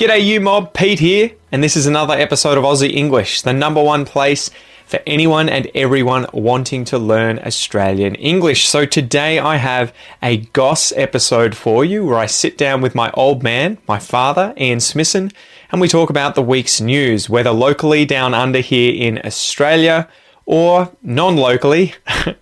G'day you mob, Pete here, and this is another episode of Aussie English, the number one place for anyone and everyone wanting to learn Australian English. So today I have a Goss episode for you where I sit down with my old man, my father, Ian Smissen, and we talk about the week's news, whether locally down under here in Australia or non-locally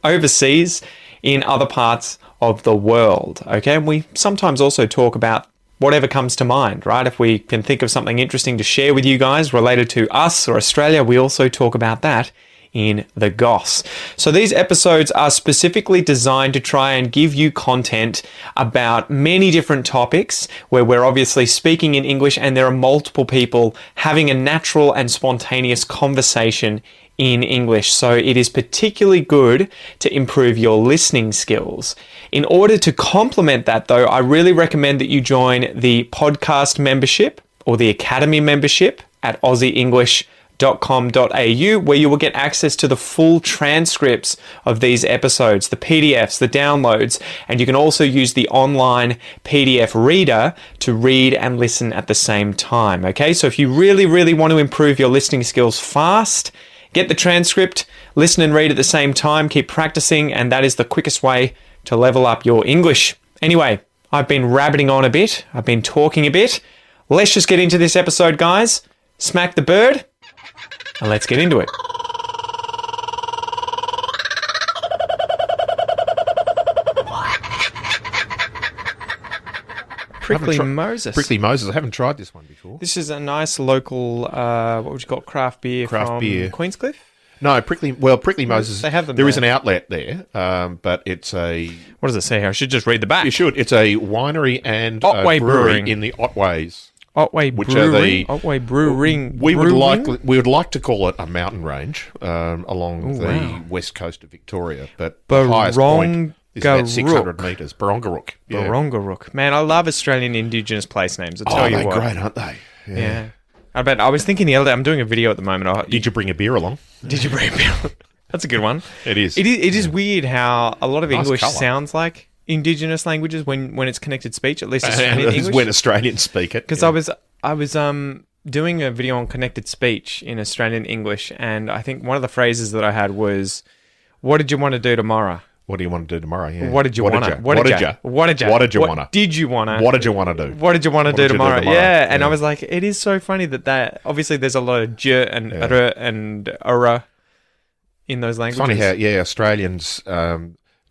overseas in other parts of the world. Okay, and we sometimes also talk about whatever comes to mind, right? If we can think of something interesting to share with you guys related to us or Australia, we also talk about that in the Goss. So these episodes are specifically designed to try and give you content about many different topics where we're obviously speaking in English and there are multiple people having a natural and spontaneous conversation in English. So it is particularly good to improve your listening skills. In order to complement that though, I really recommend that you join the podcast membership or the academy membership at aussieenglish.com.au, where you will get access to the full transcripts of these episodes, the PDFs, the downloads, and you can also use the online PDF reader to read and listen at the same time. Okay, so if you really want to improve your listening skills fast, get the transcript, listen and read at the same time, keep practicing, and that is the quickest way to level up your English. Anyway, I've been rabbiting on a bit, I've been talking a bit. Let's just get into this episode, guys. Smack the bird, and let's get into it. Prickly Moses. Prickly Moses. I haven't tried this one before. This is a nice local, what would you call it, craft beer from Queenscliff? No, Prickly Moses. They have them there is an outlet there, but it's a... What does it say here? I should just read the back. You should. It's a winery and Otway brewery Brewing. in the Otways. Otway which Brewing? are the Otway Brewing. We would like to call it a mountain range along the west coast of Victoria, but the highest point is about 600 metres. Barongarook. Yeah. Barongarook. Man, I love Australian Indigenous place names. I'll tell you what. They're great, aren't they? Yeah. I was thinking the other day, I'm doing a video at the moment. Did you bring a beer along? Did you bring a beer along? That's a good one. It is. It is weird how a lot of English sounds like Indigenous languages when it's connected speech, at least Australian English. When Australians speak it. Because I was doing a video on connected speech in Australian English, and I think one of the phrases that I had was, "What did you want to do tomorrow?" What do you want to do tomorrow? Yeah. What did you want to? What did you want to? What did you want to do? What did you want to do tomorrow? Yeah, and I was like, it is so funny that obviously there's a lot of j and and in those languages. It's funny how Australians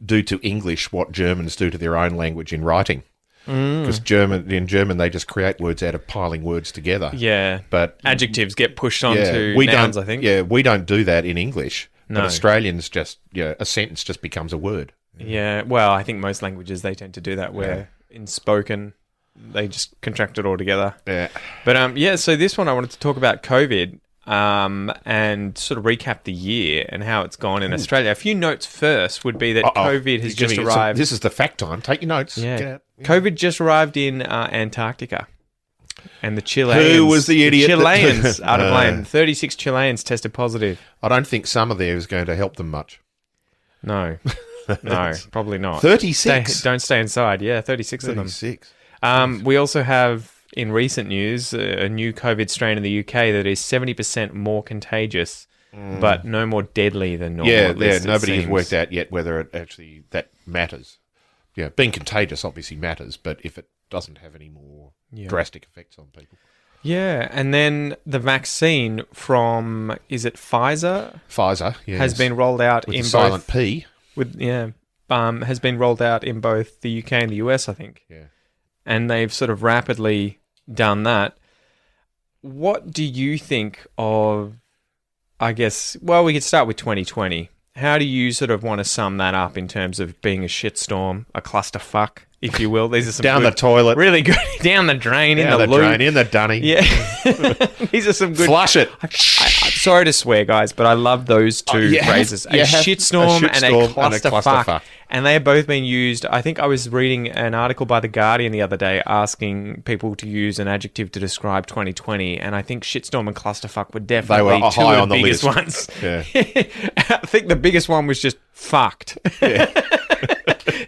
do to English what Germans do to their own language in writing. Because in German they just create words out of piling words together. Yeah, but adjectives get pushed onto nouns. I think. Yeah, we don't do that in English. No. But Australians just, a sentence just becomes a word. Yeah, well, I think most languages, they tend to do that where in spoken, they just contract it all together. Yeah. But, so this one I wanted to talk about COVID and sort of recap the year and how it's gone in Australia. A few notes first would be that COVID has just arrived. This is the fact time. Take your notes. Yeah. Get out. Yeah. COVID just arrived in Antarctica. And the Chileans... Who was the idiot? The Chileans are to blame. 36 Chileans tested positive. I don't think summer there is going to help them much. No. No, probably not. 36? Don't stay inside. Yeah, 36 of them. 36. We also have, in recent news, a new COVID strain in the UK that is 70% more contagious, but no more deadly than normal. Yeah, nobody has worked out yet whether it actually that matters. Yeah, being contagious obviously matters, but if it doesn't have any more drastic effects on people. Yeah, and then the vaccine from, is it Pfizer? Pfizer, yes. Has been rolled out with in the silent P. Has been rolled out in both the UK and the US, I think. Yeah. And they've sort of rapidly done that. What do you think of, I guess, well, we could start with 2020. How do you sort of want to sum that up in terms of being a shitstorm, a clusterfuck, if you will? These are some down the toilet, really good down the drain, down in the loo, drain, in the dunny. Yeah, these are some good. Flush it. I'm sorry to swear, guys, but I love those two phrases: a shitstorm and a clusterfuck. And they have both been used. I think I was reading an article by The Guardian the other day asking people to use an adjective to describe 2020, and I think shitstorm and clusterfuck were definitely two of the biggest ones. Yeah. I think the biggest one was just fucked. Yeah.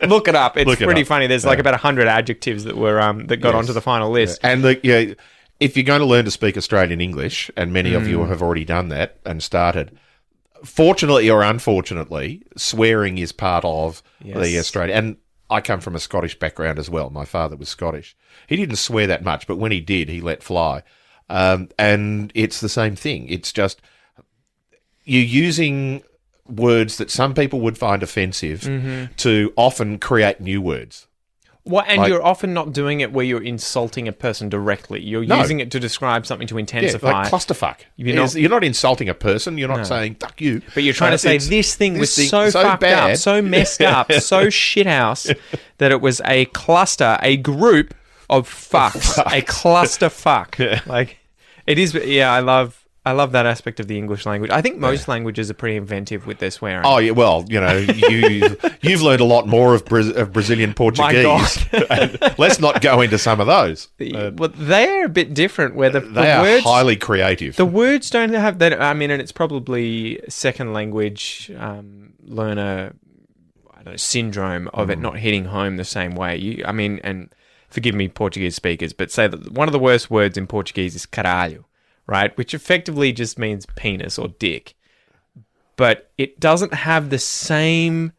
Look it up. It's pretty funny. There's like about 100 adjectives that were that got onto the final list. Yeah. And if you're going to learn to speak Australian English, and many of you have already done that and started, fortunately or unfortunately, swearing is part of the Australian. And I come from a Scottish background as well. My father was Scottish. He didn't swear that much, but when he did, he let fly. And it's the same thing. It's just you're using words that some people would find offensive to often create new words. Well, and you're often not doing it where you're insulting a person directly. You're using it to describe something to intensify. Yeah, like clusterfuck. You're not insulting a person. You're not saying, fuck you. But you're trying to say this thing was so fucked up, so messed up, so shithouse that it was a cluster, a group of fucks, a cluster fuck. Yeah. Like, it is, I love that aspect of the English language. I think most languages are pretty inventive with their swearing. Oh, yeah, well, you've learned a lot more of Brazilian Portuguese. My God. Let's not go into some of those. Well, they're a bit different where the they are words, highly creative. The words don't have that. I mean, and it's probably second language learner, syndrome of it not hitting home the same way. And forgive me, Portuguese speakers, but say that one of the worst words in Portuguese is caralho. Right, which effectively just means penis or dick, but it doesn't have the same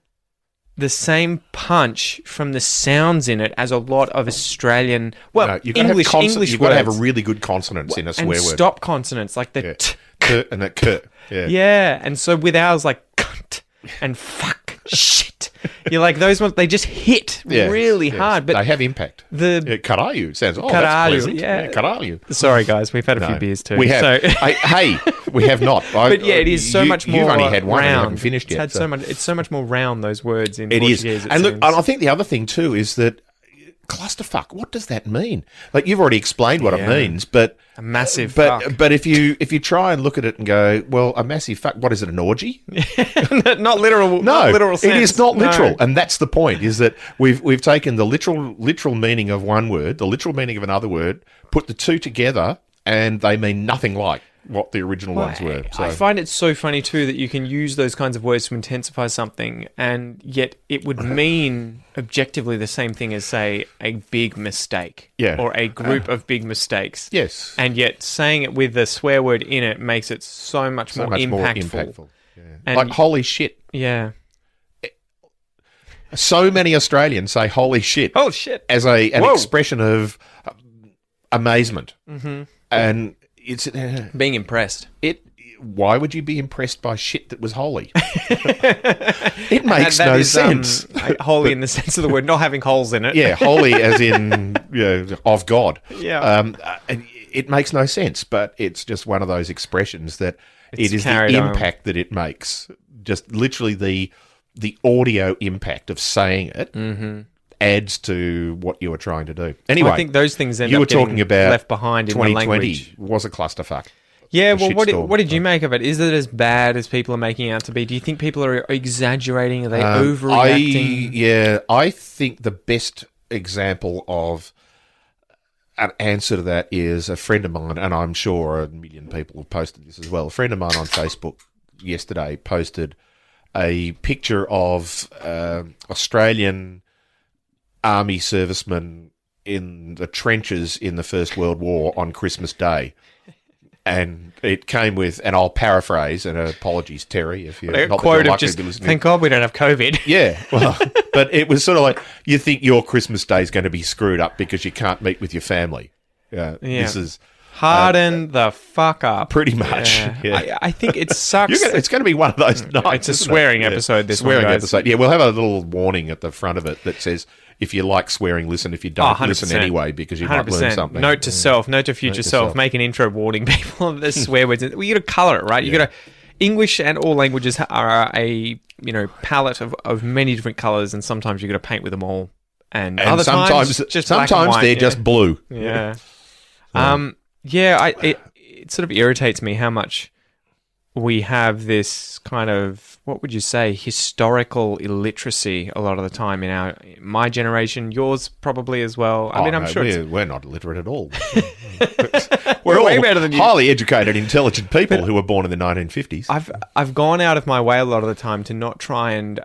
punch from the sounds in it as a lot of Australian. Well, English words. You've got to have a really good consonants in a swear word. And stop consonants like the k and the k. Yeah. Yeah, and so with ours like cunt and fuck, shit. You're like those ones. They just hit really hard, but they have impact. Caralho sounds. Oh, caralho, that's pleasant. Yeah, caralho. Sorry, guys, we've had a few beers too. We have. Hey, we have not. But it is so much more. You've only had one. Round. And you haven't finished yet. It's so much more round. Those words in it Portuguese. Is. And look, and I think the other thing too is that clusterfuck. What does that mean? Like you've already explained what it means, but a massive fuck. But if you try and look at it and go, well, a massive fuck. What is it? An orgy? Not literal. No, not literal sense. It is not literal, and that's the point. Is that we've taken the literal meaning of one word, the literal meaning of another word, put the two together, and they mean nothing like what the original ones were. So. I find it so funny too that you can use those kinds of words to intensify something, and yet it would mean objectively the same thing as, say, a big mistake, or a group of big mistakes. Yes, and yet saying it with the swear word in it makes it so much more impactful. Yeah. Like holy shit. Yeah. So many Australians say holy shit. Oh shit. As an expression of amazement, and. It's being impressed. Why would you be impressed by shit that was holy? It makes no sense. Holy in the sense of the word, not having holes in it. Yeah, holy as in of God. Yeah. It makes no sense, but it's just one of those expressions that it is the impact that it makes. Just literally the audio impact of saying it. Adds to what you were trying to do. Anyway, I think those things end you up were talking about left behind in the language. 2020 was a clusterfuck. Yeah, well, what did you make of it? Is it as bad as people are making it out to be? Do you think people are exaggerating? Are they overreacting? I think the best example of an answer to that is a friend of mine, and I'm sure a million people have posted this as well. A friend of mine on Facebook yesterday posted a picture of Australian army servicemen in the trenches in the First World War on Christmas Day. And it came with, and I'll paraphrase, and apologies, Terry, if you're not quote of just, thank God we don't have COVID. Yeah, well, but it was sort of like, you think your Christmas Day is going to be screwed up because you can't meet with your family. This is... Harden the fuck up. Pretty much. Yeah. I think it sucks. It's going to be one of those nights. It's a swearing episode, this swearing one, episode. Yeah, we'll have a little warning at the front of it that says, if you like swearing, listen. If you don't, listen anyway, because you might learn something. Note to self, note to future self. Make an intro warning people of the swear words. Well, you got to colour it, right? You got to... English and all languages are a palette of many different colours, and sometimes you got to paint with them all. And other sometimes they're just blue. Yeah. It sort of irritates me how much we have this kind of, what would you say, historical illiteracy a lot of the time in my generation, yours probably as well. I mean, I'm sure we're not illiterate at all. we're way better than you. Highly educated, intelligent people who were born in the 1950s. I've gone out of my way a lot of the time to not try and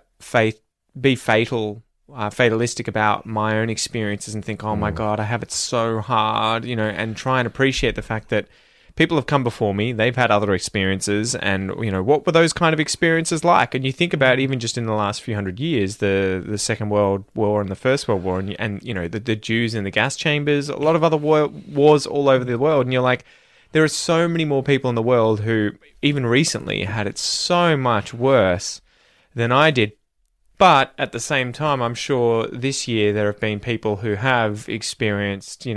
be fatal fatalistic about my own experiences and think, oh my God, I have it so hard, and try and appreciate the fact that people have come before me, they've had other experiences, and, what were those kind of experiences like? And you think about even just in the last few hundred years, the Second World War and the First World War, and the Jews in the gas chambers, a lot of other wars all over the world, and you're like, there are so many more people in the world who, even recently, had it so much worse than I did. But at the same time, I'm sure this year there have been people who have experienced,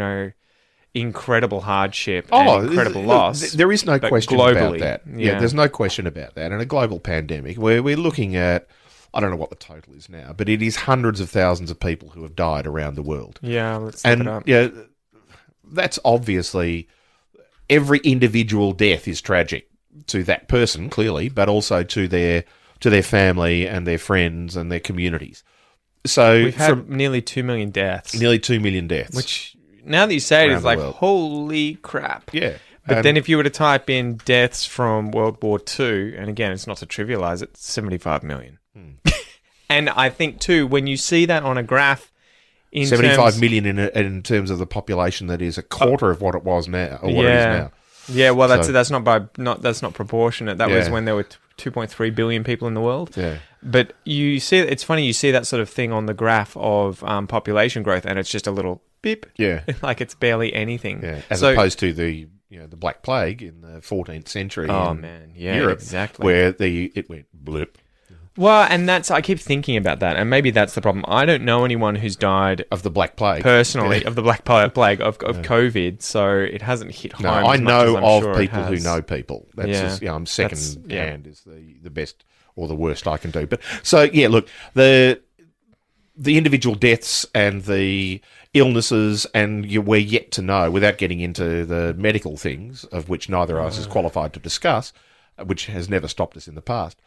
incredible hardship and incredible loss. There is no question globally, about that. Yeah, there's no question about that. And a global pandemic, where we're looking at, I don't know what the total is now, but it is hundreds of thousands of people who have died around the world. Yeah, let's look it up. Yeah, that's obviously, every individual death is tragic to that person, clearly, but also to their family and their friends and their communities. So we've had nearly 2 million deaths. Nearly 2 million deaths. Which, now that you say it, is like, world. holy crap. Yeah. But then if you were to type in deaths from World War II, and again, it's not to trivialize it, 75 million. And I think, too, when you see that on a graph... 75 million in terms of the population, that is a quarter of what it was now, or what it is now. Yeah, well, that's not proportionate. That was when there were 2.3 billion people in the world. Yeah. But you see, it's funny, you see that sort of thing on the graph of population growth, and it's just a little beep. Yeah. Like it's barely anything. Yeah. As opposed to the Black Plague in the 14th century in Europe, exactly. where it went blip. Well, and I keep thinking about that, and maybe that's the problem. I don't know anyone who's died of the Black Plague personally, of the Black Plague of COVID, so it hasn't hit home. No, I know of people who know people. That's just, I'm second hand is the best or the worst I can do. But so look, the individual deaths and the illnesses, and we're yet to know, without getting into the medical things, of which neither of us is qualified to discuss, which has never stopped us in the past.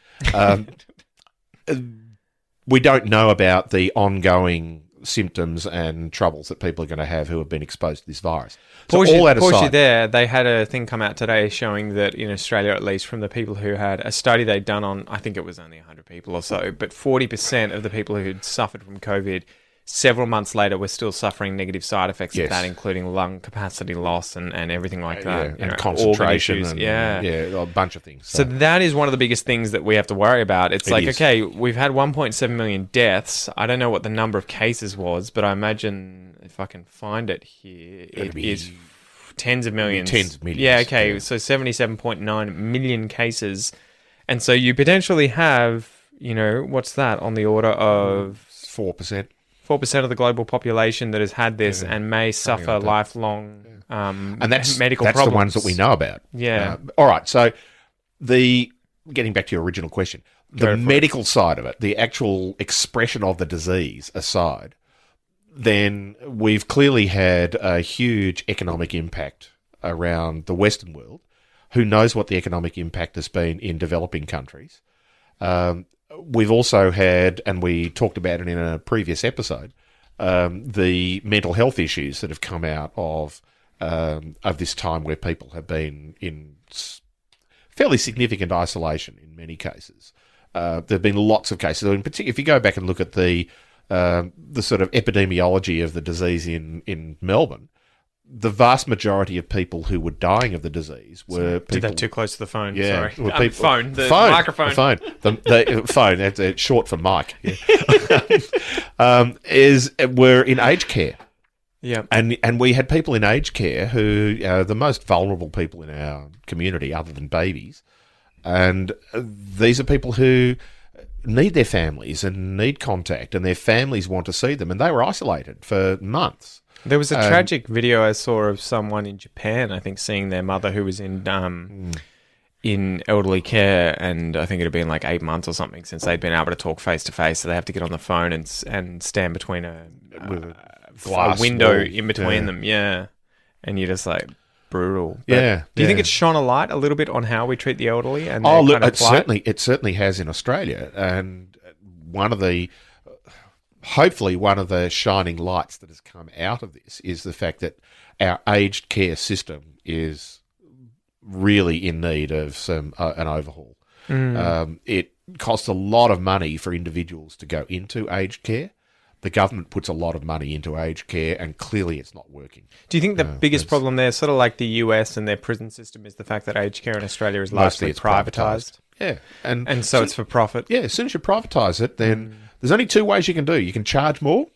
We don't know about the ongoing symptoms and troubles that people are going to have who have been exposed to this virus. So all that aside, they had a thing come out today showing that in Australia, at least, from the people who had a study they'd done on, I think it was only 100 people or so, but 40% of the people who'd suffered from COVID several months later were still suffering negative side effects of that, including lung capacity loss and everything like that. And concentration. And, a bunch of things. So that is one of the biggest things that we have to worry about. It's okay, we've had 1.7 million deaths. I don't know what the number of cases was, but I imagine, if I can find it here, it is tens of millions. Tens of millions. Yeah, okay, so 77.9 million cases. And so you potentially have, what's that, on the order of... 4%. 4% of the global population that has had this and may suffer lifelong and that's medical that's problems. The ones that we know about. Yeah. All right. So getting back to your original question, the medical side of it, the actual expression of the disease aside, then we've clearly had a huge economic impact around the Western world. Who knows what the economic impact has been in developing countries? We've also had, and we talked about it in a previous episode, the mental health issues that have come out of this time, where people have been in fairly significant isolation in many cases. There have been lots of cases. In particular, if you go back and look at the sort of epidemiology of the disease in Melbourne, the vast majority of people who were dying of the disease were people... Did that too close to the phone, yeah, sorry. The microphone. The phone. The phone, it's short for mic. Yeah. Were in aged care. Yeah. And we had people in aged care who are the most vulnerable people in our community, other than babies. And these are people who need their families and need contact, and their families want to see them, and they were isolated for months. There was a tragic video I saw of someone in Japan, I think, seeing their mother who was in elderly care, and I think it had been like 8 months or something since they'd been able to talk face to face, so they have to get on the phone and stand between a window wall in between them, and you're just like, brutal. But do you think it's shone a light a little bit on how we treat the elderly? And look, it certainly has in Australia, and hopefully one of the shining lights that has come out of this is the fact that our aged care system is really in need of an overhaul. It costs a lot of money for individuals to go into aged care, the government puts a lot of money into aged care, and clearly it's not working. Do you think the biggest problem there, sort of like the US and their prison system, is the fact that aged care in Australia is largely privatised? Yeah. And so it's for profit? Yeah, as soon as you privatise it, then there's only two ways you can do. You can charge more,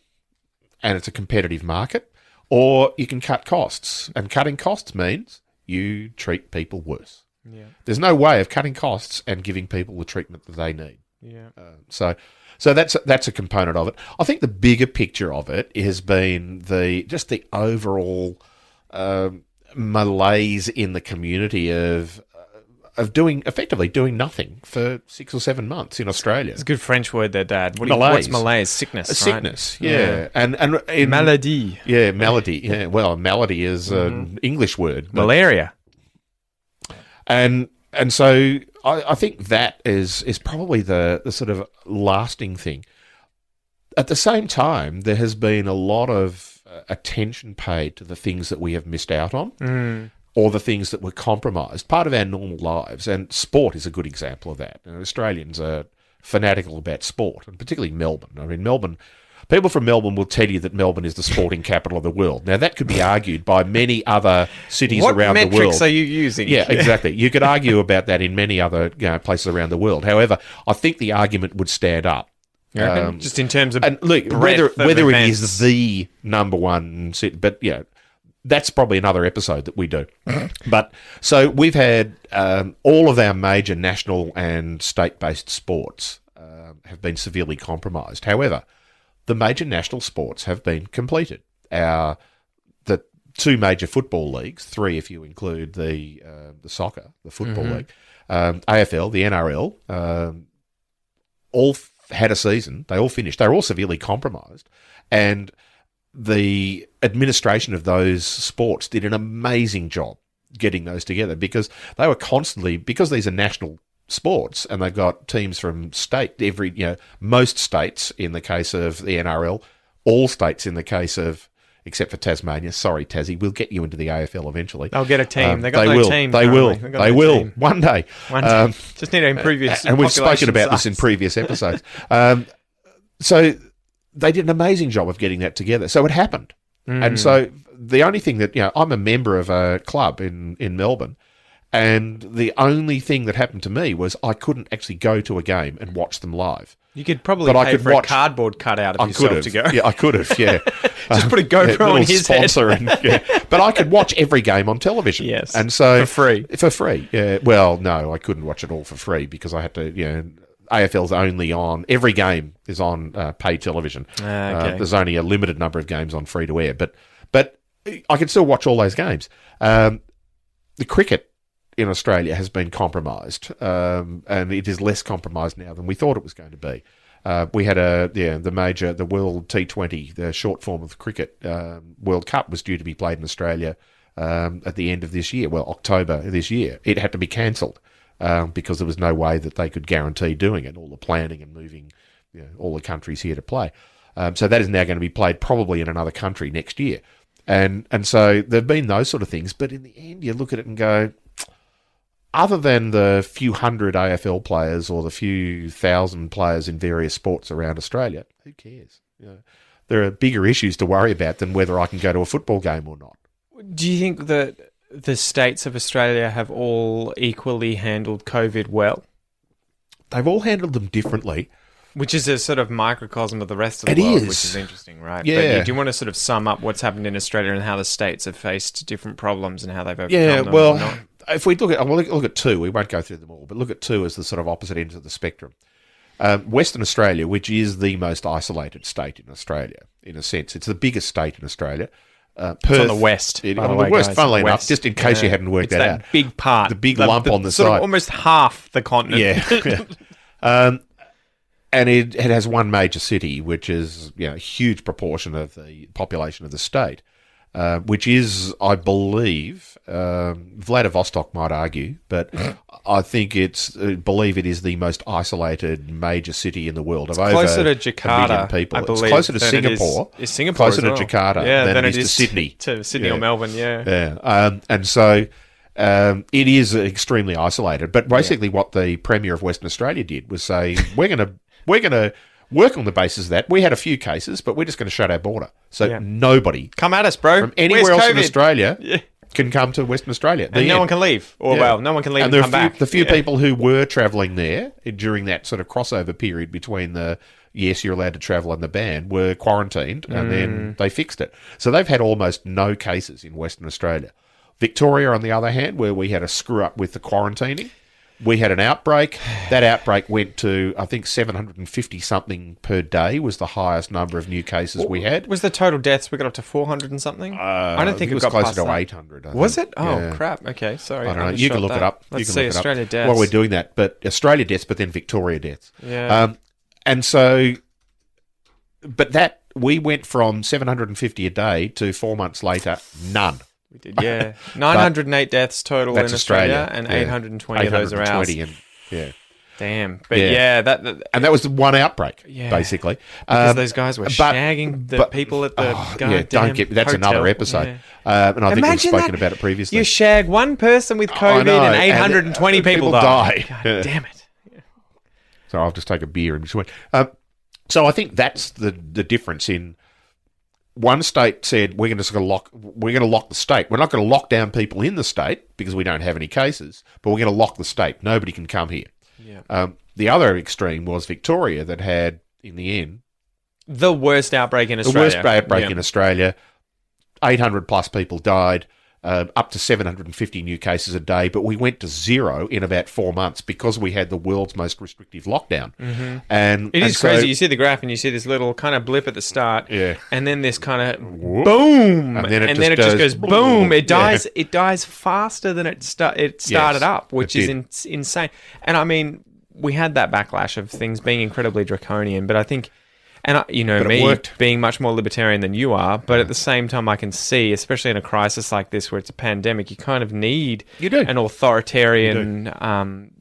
and it's a competitive market, or you can cut costs. And cutting costs means you treat people worse. Yeah. There's no way of cutting costs and giving people the treatment that they need. Yeah. So that's a component of it. I think the bigger picture of it has been the overall malaise in the community of effectively doing nothing for 6 or 7 months in Australia. It's a good French word there, Dad. Malaise. What's malaise? Sickness, right? Sickness, yeah. And Malady. Yeah, malady. Yeah, well, malady is an English word. Malaria. And so I think that is probably the sort of lasting thing. At the same time, there has been a lot of attention paid to the things that we have missed out on or the things that were compromised, part of our normal lives. And sport is a good example of that. And Australians are fanatical about sport, and particularly Melbourne. I mean, people from Melbourne will tell you that Melbourne is the sporting capital of the world. Now, that could be argued by many other cities around the world. What metrics are you using? Yeah, exactly. You could argue about that in many other places around the world. However, I think the argument would stand up. Just in terms of and look, whether it is the number one city, but that's probably another episode that we do. But so we've had all of our major national and state-based sports have been severely compromised. However, the major national sports have been completed. The two major football leagues, 3 if you include the soccer, the football league, AFL, the NRL, all had a season. They all finished. They were all severely compromised. And the administration of those sports did an amazing job getting those together, because they were constantly, because these are national sports and they've got teams from most states in the case of the NRL, all states in the case of, except for Tasmania. Sorry, Tassie, we'll get you into the AFL eventually. They'll get a team. They got no team. They will. They will. One day. Just need to improve your and we've spoken about this in previous episodes. So they did an amazing job of getting that together. So it happened. And so the only thing that, I'm a member of a club in Melbourne, and the only thing that happened to me was I couldn't actually go to a game and watch them live. You could probably pay for a cardboard cutout of yourself to go. Yeah, I could have, yeah. Just put a GoPro on his sponsor head. But I could watch every game on television. Yes, and so for free. For free, yeah. Well, no, I couldn't watch it all for free because I had to, AFL's only on, every game is on paid television. Okay. There's only a limited number of games on free-to-air. But I can still watch all those games. The cricket in Australia has been compromised, and it is less compromised now than we thought it was going to be. We had the World T20, the short form of cricket World Cup was due to be played in Australia at the end of this year, October this year. It had to be cancelled because there was no way that they could guarantee doing it, all the planning and moving all the countries here to play. So that is now going to be played probably in another country next year. And so there have been those sort of things, but in the end you look at it and go, other than the few hundred AFL players or the few thousand players in various sports around Australia, who cares? There are bigger issues to worry about than whether I can go to a football game or not. Do you think that the states of Australia have all equally handled COVID well? They've all handled them differently. Which is a sort of microcosm of the rest of the world, which is interesting, right? Yeah. But do you want to sort of sum up what's happened in Australia and how the states have faced different problems and how they've overcome them? Well, if we look at two, we won't go through them all, but look at two as the sort of opposite ends of the spectrum. Western Australia, which is the most isolated state in Australia, in a sense. It's the biggest state in Australia. Perth, it's on the west. On the west, funnily enough, just in case you hadn't worked that out. Big part. The big lump on the sort side. Of almost half the continent. Yeah. And it has one major city, which is a huge proportion of the population of the state, which is, I believe, Vladivostok might argue, but I believe it is the most isolated major city in the world. Of closer over to Jakarta, 1 million people. I believe. It's closer to Singapore. Is Singapore closer to Jakarta than it is to Sydney. To Sydney or Melbourne, Yeah. And so it is extremely isolated. But basically what the Premier of Western Australia did was say, we're going work on the basis of that. We had a few cases, but we're just going to shut our border. So nobody Come at us, bro. from anywhere else in COVID? Australia can come to Western Australia. And no one can leave. Or, well, no one can leave and come back. The few people who were travelling there during that sort of crossover period between the yes, you're allowed to travel and the ban were quarantined, and then they fixed it. So they've had almost no cases in Western Australia. Victoria, on the other hand, where we had a screw-up with the quarantining, we had an outbreak. That outbreak went to, I think, 750-something per day was the highest number of new cases we had. Was the total deaths, we got up to 400 and something? I don't think it was closer to 800. Was it? Oh, crap. Okay, sorry. I don't know. You can look it up. Let's see Australia deaths. While we're doing that, but Australia deaths, but then Victoria deaths. Yeah. And so, but that, we went from 750 a day to 4 months later, none. We did, yeah. 908 deaths total in Australia, and 820 of those are ours. Damn. But that and that was the one outbreak, basically. Because those guys were shagging the people at the that's another episode. And I think we've spoken about it previously. You shag one person with COVID and 820 people die. God damn it. So I'll just take a beer in between. So I think that's the difference in. One state said we're going to lock the state. We're not going to lock down people in the state because we don't have any cases, but we're going to lock the state. Nobody can come here. Yeah. The other extreme was Victoria that had, in the end, the worst outbreak in Australia. The worst outbreak in Australia. 800 plus people died. Up to 750 new cases a day, but we went to zero in about 4 months because we had the world's most restrictive lockdown. Mm-hmm. And it is crazy. You see the graph and you see this little kind of blip at the start, and then this kind of boom, and then it just goes boom. It dies. It dies faster than it started up, which is insane. And I mean, we had that backlash of things being incredibly draconian, but I think. And, me being much more libertarian than you are, but at the same time I can see, especially in a crisis like this where it's a pandemic, you kind of need an authoritarian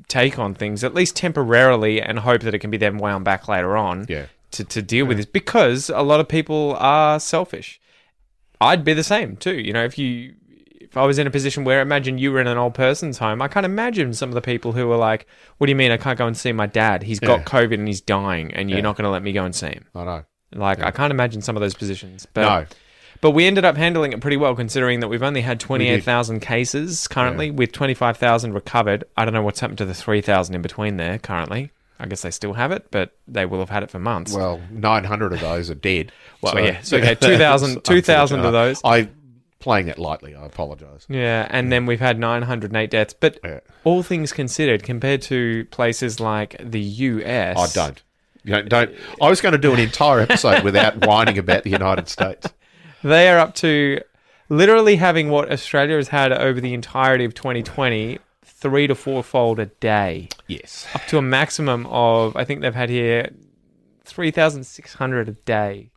take on things, at least temporarily, and hope that it can be then wound back later on to deal with this, because a lot of people are selfish. I'd be the same too. If I was in a position where, imagine you were in an old person's home, I can't imagine some of the people who are like, what do you mean I can't go and see my dad? He's got COVID and he's dying and you're not going to let me go and see him. I know. I can't imagine some of those positions. But we ended up handling it pretty well, considering that we've only had 28,000 cases currently with 25,000 recovered. I don't know what's happened to the 3,000 in between there currently. I guess they still have it, but they will have had it for months. Well, 900 of those are dead. So 2,000 of those. Playing it lightly, I apologise. Yeah, and then we've had 908 deaths. But all things considered, compared to places like the US... I don't. I was going to do an entire episode without whining about the United States. They are up to literally having what Australia has had over the entirety of 2020, 3 to 4-fold a day. Yes. Up to a maximum of, I think they've had here, 3,600 a day.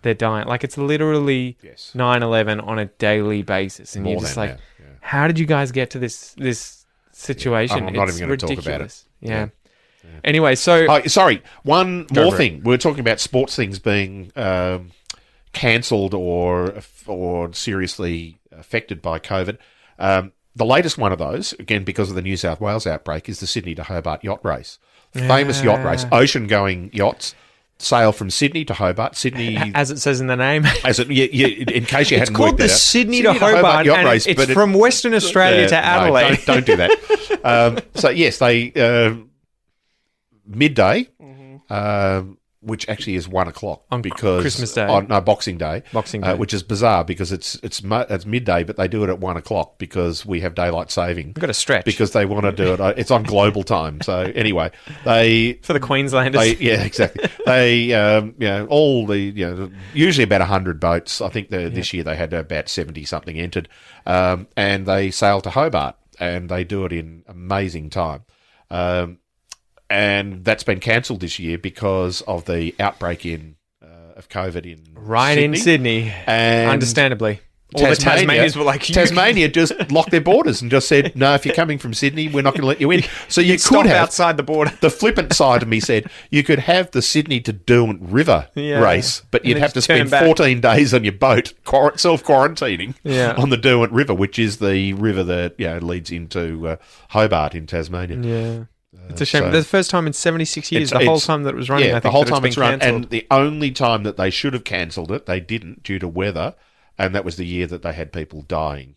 They're dying. Like, it's literally 9/11 on a daily basis. And you're just like, how did you guys get to this situation? I'm not even going to talk about it. Yeah. Anyway, so... sorry, one more thing. We were talking about sports things being cancelled or seriously affected by COVID. The latest one of those, again, because of the New South Wales outbreak, is the Sydney to Hobart yacht race. Famous yacht race. Ocean-going yachts. Sail from Sydney to Hobart. Sydney, as it says in the name. In case you hadn't worked it out. It's called the Sydney to Hobart yacht race. It's from Western Australia to Adelaide. No, don't do that. So yes, they midday, which actually is 1 o'clock on because Christmas Day. Boxing Day. Boxing Day, which is bizarre because it's midday, but they do it at 1 o'clock because we have daylight saving. We've got to stretch because they want to do it. It's on global time. So anyway, for the Queenslanders. Exactly. They all the usually about 100 boats. I think this year they had about 70 something entered, and they sail to Hobart and they do it in amazing time. And that's been cancelled this year because of the outbreak of COVID in Sydney. And understandably. All the Tasmanians were like... Tasmania just locked their borders and just said, no, if you're coming from Sydney, we're not going to let you in. So you could have... outside the border. The flippant side of me said, you could have the Sydney to Derwent River race, but you'd have to spend 14 days on your boat self-quarantining on the Derwent River, which is the river that leads into Hobart in Tasmania. Yeah. It's a shame. So The first time in 76 years, the whole time that it was running, yeah, I think the whole that it's time been it's run, cancelled. and the only time that they should have cancelled it, they didn't due to weather, and that was the year that they had people dying.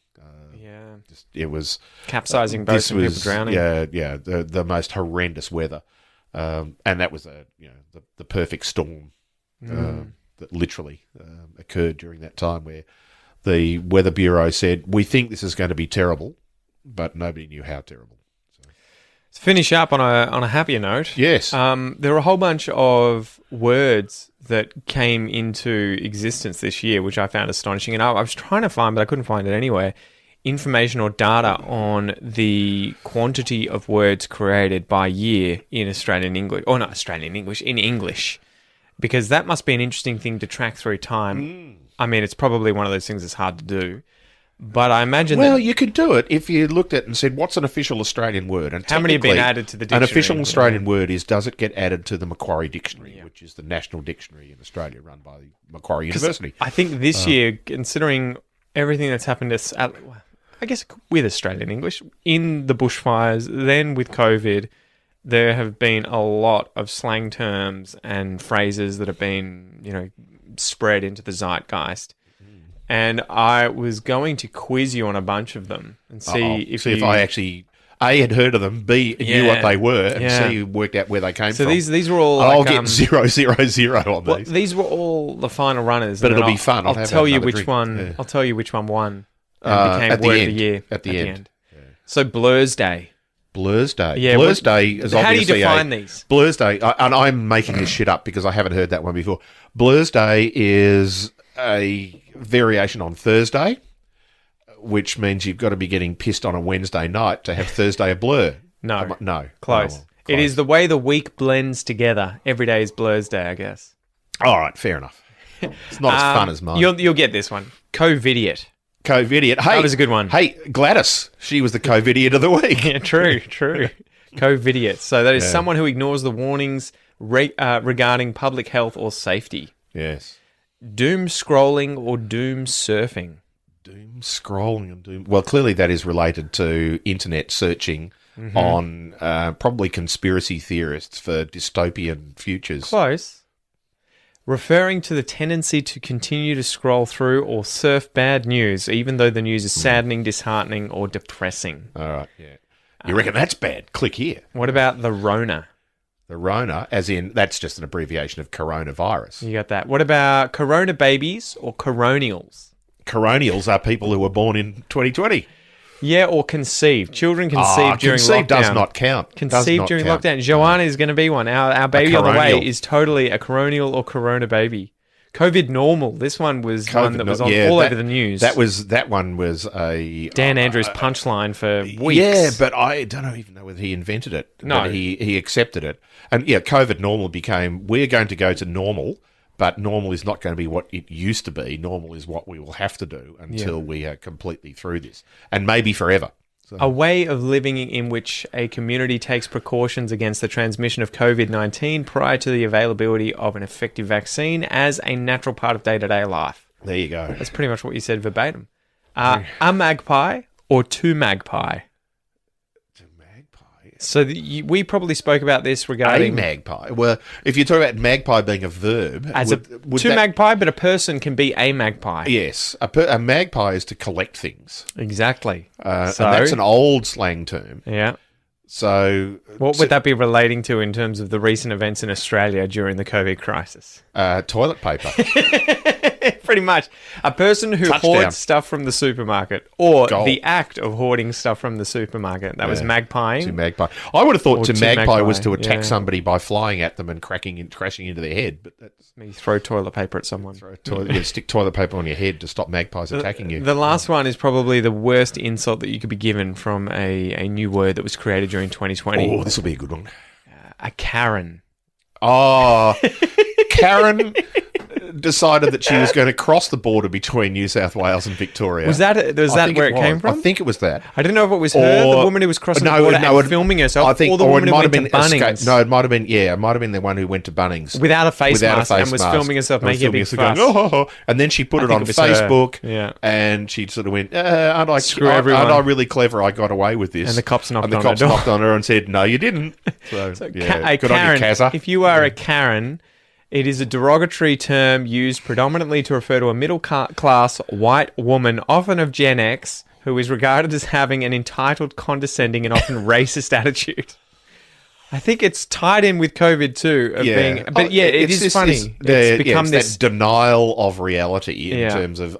Yeah. It was Capsizing boats and people drowning. Yeah, the most horrendous weather, and that was the perfect storm that literally occurred during that time, where the Weather Bureau said, "We think this is going to be terrible," but nobody knew how terrible. To finish up on a happier note, Yes, there are a whole bunch of words that came into existence this year, which I found astonishing. And I was trying to find, but I couldn't find it anywhere, information or data on the quantity of words created by year in Australian English, or not Australian English, in English, because that must be an interesting thing to track through time. I mean, it's probably one of those things that's hard to do, but I imagine well, that you could do it if you looked at it and said, "What's an official Australian word?" And how many have been technically, added to the dictionary? An official Australian word is, does it get added to the Macquarie Dictionary, which is the national dictionary in Australia run by Macquarie University. I think this year, considering everything that's happened to, I guess with Australian English, in the bushfires, then with COVID, there have been a lot of slang terms and phrases that have been, spread into the zeitgeist. And I was going to quiz you on a bunch of them and see if I actually A, had heard of them, B, knew what they were, and C, worked out where they came from. So these were all. I'll get 0, 0, 0 on these. These were all the final runners, but it'll be fun. I'll tell you which one. Yeah. I'll tell you which one won and became word of the year at the end. Yeah. So Blur's Day. Blur's Day. Yeah, Blur's Day is obviously how do you define these? Blur's Day, and I'm making this shit up because I haven't heard that one before. Blur's Day is a variation on Thursday, which means you've got to be getting pissed on a Wednesday night to have Thursday a blur. No. No. Close. Oh, well, it is the way the week blends together. Every day is Blur's Day, I guess. All right, fair enough. It's not as fun as mine. You'll get this one. Covidiot. Covidiot. Hey, that was a good one. Hey, Gladys. She was the Covidiot of the week. Yeah, true. Covidiot. So that is someone who ignores the warnings regarding public health or safety. Yes. Doom scrolling or doom surfing. Doom scrolling and doom. Well, clearly that is related to internet searching on probably conspiracy theorists for dystopian futures. Close. Referring to the tendency to continue to scroll through or surf bad news, even though the news is saddening, disheartening, or depressing. All right, yeah. You reckon that's bad? Click here. What about the Rona? The Rona, as in, that's just an abbreviation of coronavirus. You got that. What about corona babies or coronials? Coronials are people who were born in 2020. Yeah, or conceived. Children conceived during conceived lockdown. does not count. Conceived during lockdown. Joanna is going to be one. Our baby on the way is totally a coronial or corona baby. COVID normal. This one was one that was all over the news. That one was a Dan Andrews punchline for weeks. Yeah, but I don't even know whether he invented it. No, but he accepted it. And yeah, COVID normal became, we're going to go to normal, but normal is not going to be what it used to be. Normal is what we will have to do until we are completely through this, and maybe forever. So. A way of living in which a community takes precautions against the transmission of COVID-19 prior to the availability of an effective vaccine as a natural part of day-to-day life. There you go. That's pretty much what you said verbatim. A magpie or two magpie? So we probably spoke about this regarding... A magpie. Well, if you talk about magpie being a verb... magpie, but a person can be a magpie. Yes. A magpie is to collect things. Exactly. And that's an old slang term. Yeah. So... What would that be relating to in terms of the recent events in Australia during the COVID crisis? Toilet paper. Pretty much. A person who hoards stuff from the supermarket, or the act of hoarding stuff from the supermarket. That was magpieing. To magpie. I would have thought to magpie was to attack somebody by flying at them and crashing into their head. But that's... You throw toilet paper at someone. Stick toilet paper on your head to stop magpies attacking you. The last one is probably the worst insult that you could be given from a new word that was created during 2020. Oh, this will be a good one. A Karen. Oh, Karen... decided that she was going to cross the border between New South Wales and Victoria. Was that where it came from? I think it was that. I didn't know if it was her, the woman who was crossing the border and filming herself, or the woman who went to Bunnings. No, it might have been, it might have been the one who went to Bunnings. Without a face mask and was filming herself making a big fuss. And then she put it on Facebook, and she sort of went, aren't I really clever? I got away with this. And the cops knocked on her and said, no, you didn't. So good on you, Kazza. If you are a Karen, it is a derogatory term used predominantly to refer to a middle-class white woman, often of Gen X, who is regarded as having an entitled, condescending, and often racist attitude. I think it's tied in with COVID too. It is funny. It's become this denial of reality in terms of,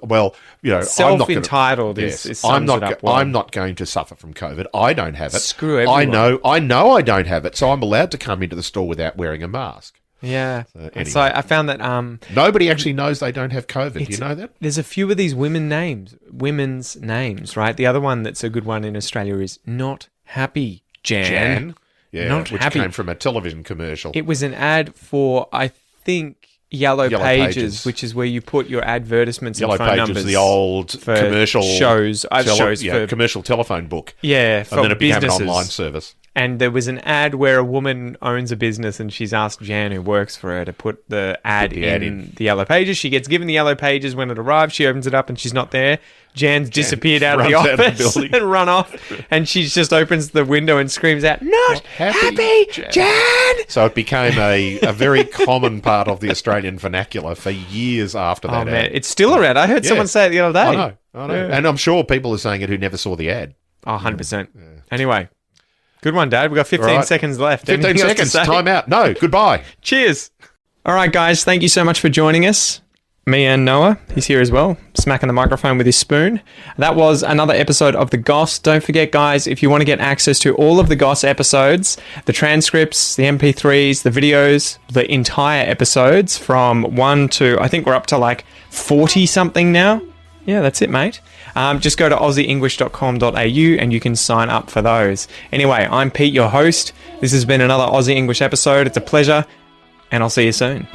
self-entitled I'm not going to suffer from COVID. I don't have it. Screw everyone. I know I don't have it, so I'm allowed to come into the store without wearing a mask. Yeah. So I found that nobody actually knows they don't have COVID. Do you know that? There's a few of these women's names, right? The other one that's a good one in Australia is Not Happy Jan. Yeah, which came from a television commercial. It was an ad for, I think, Yellow Pages, which is where you put your advertisements and phone numbers. Yellow Pages, the old commercial commercial telephone book. Yeah, for and then it became businesses. an online service. And there was an ad where a woman owns a business and she's asked Jan, who works for her, to put the ad in the Yellow Pages. She gets given the Yellow Pages when it arrives. She opens it up and she's not there. Jan disappeared out of the office and run off. And she just opens the window and screams out, "Not happy, Jan!" So it became a very common part of the Australian vernacular for years after that ad. Man, it's still a ad. I heard someone say it the other day. I know. Yeah. And I'm sure people are saying it who never saw the ad. Oh, 100%. Yeah. Anyway. Good one, Dad. We've got 15 seconds left. 15 seconds. Time out. No, goodbye. Cheers. All right, guys. Thank you so much for joining us. Me and Noah, he's here as well, smacking the microphone with his spoon. That was another episode of the Goss. Don't forget, guys, if you want to get access to all of the Goss episodes, the transcripts, the MP3s, the videos, the entire episodes from 1 to, I think we're up to like 40-something now. Yeah, that's it, mate. Just go to aussieenglish.com.au and you can sign up for those. Anyway, I'm Pete, your host. This has been another Aussie English episode. It's a pleasure, and I'll see you soon.